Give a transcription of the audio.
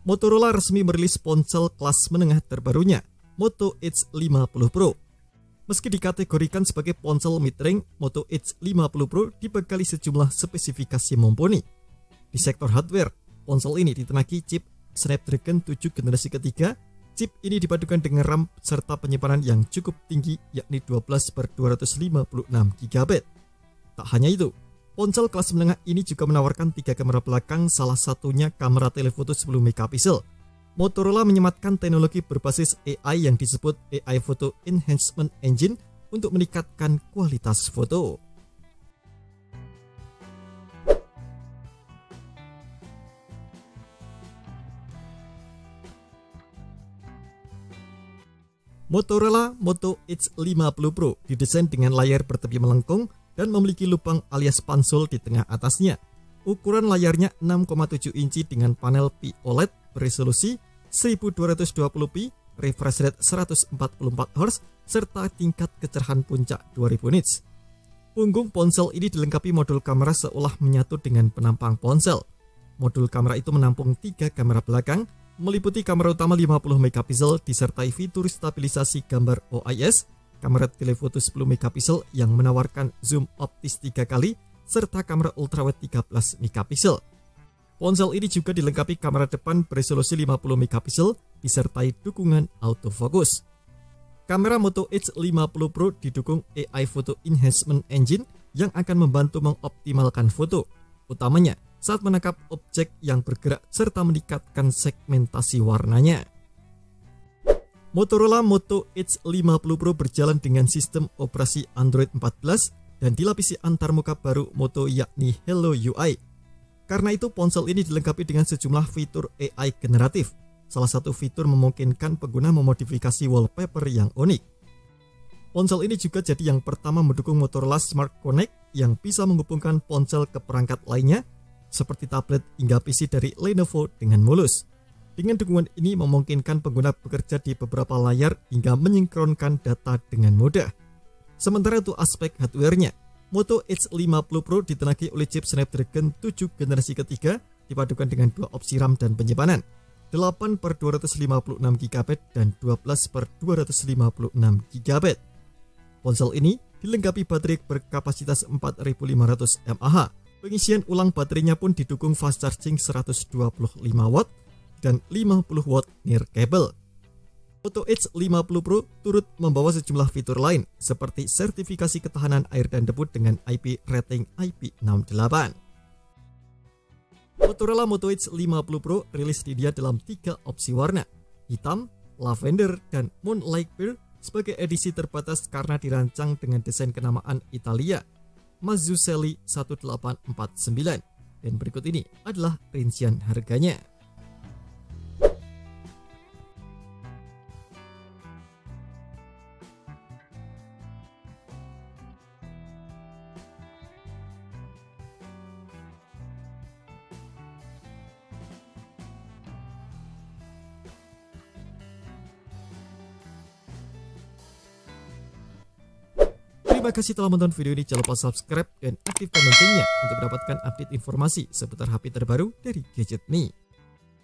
Motorola resmi merilis ponsel kelas menengah terbarunya, Moto Edge 50 Pro. Meski dikategorikan sebagai ponsel mid-range, Moto Edge 50 Pro dibekali sejumlah spesifikasi mumpuni. Di sektor hardware, ponsel ini ditemaki chip Snapdragon 7 generasi ketiga. Chip ini dipadukan dengan RAM serta penyimpanan yang cukup tinggi, yakni 12/256 GB. Tak hanya itu, ponsel kelas menengah ini juga menawarkan 3 kamera belakang, salah satunya kamera telefoto 10 megapiksel. Motorola menyematkan teknologi berbasis AI yang disebut AI Photo Enhancement Engine untuk meningkatkan kualitas foto. Motorola Moto Edge 50 Pro didesain dengan layar bertepi melengkung dan memiliki lubang alias pansol di tengah atasnya. Ukuran layarnya 6,7 inci dengan panel POLED beresolusi 1220p, refresh rate 144 Hz, serta tingkat kecerahan puncak 2000 nits. Punggung ponsel ini dilengkapi modul kamera seolah menyatu dengan penampang ponsel. Modul kamera itu menampung 3 kamera belakang, meliputi kamera utama 50 megapiksel disertai fitur stabilisasi gambar OIS, kamera telefoto 10 megapiksel yang menawarkan zoom optis 3 kali, serta kamera ultrawide 13 megapiksel. Ponsel ini juga dilengkapi kamera depan beresolusi 50 megapiksel disertai dukungan autofocus. Kamera Moto Edge 50 Pro didukung AI Photo Enhancement Engine yang akan membantu mengoptimalkan foto, utamanya saat menangkap objek yang bergerak serta meningkatkan segmentasi warnanya. Motorola Moto Edge 50 Pro berjalan dengan sistem operasi Android 14 dan dilapisi antarmuka baru Moto yakni Hello UI. Karena itu ponsel ini dilengkapi dengan sejumlah fitur AI generatif. Salah satu fitur memungkinkan pengguna memodifikasi wallpaper yang unik. Ponsel ini juga jadi yang pertama mendukung Motorola Smart Connect yang bisa menghubungkan ponsel ke perangkat lainnya seperti tablet hingga PC dari Lenovo dengan mulus. Dengan dukungan ini memungkinkan pengguna bekerja di beberapa layar hingga menyinkronkan data dengan mudah. Sementara itu aspek hardware-nya, Moto Edge 50 Pro ditenagi oleh chip Snapdragon 7 generasi ketiga dipadukan dengan 2 opsi RAM dan penyimpanan 8/256 GB dan 12/256 GB. Ponsel ini dilengkapi baterai berkapasitas 4500 mAh. Pengisian ulang baterainya pun didukung fast charging 125 watt dan 50 watt near cable. Moto Edge 50 Pro turut membawa sejumlah fitur lain seperti sertifikasi ketahanan air dan debu dengan IP rating IP68. Motorola Moto Edge 50 Pro rilis di dia dalam 3 opsi warna, hitam, lavender, dan moonlight pearl sebagai edisi terbatas karena dirancang dengan desain kenamaan Italia, Mazzucchelli 1849. Dan berikut ini adalah rincian harganya. Terima kasih telah menonton video ini. Jangan lupa subscribe dan aktifkan loncengnya untuk mendapatkan update informasi seputar HP terbaru dari Gadget Me.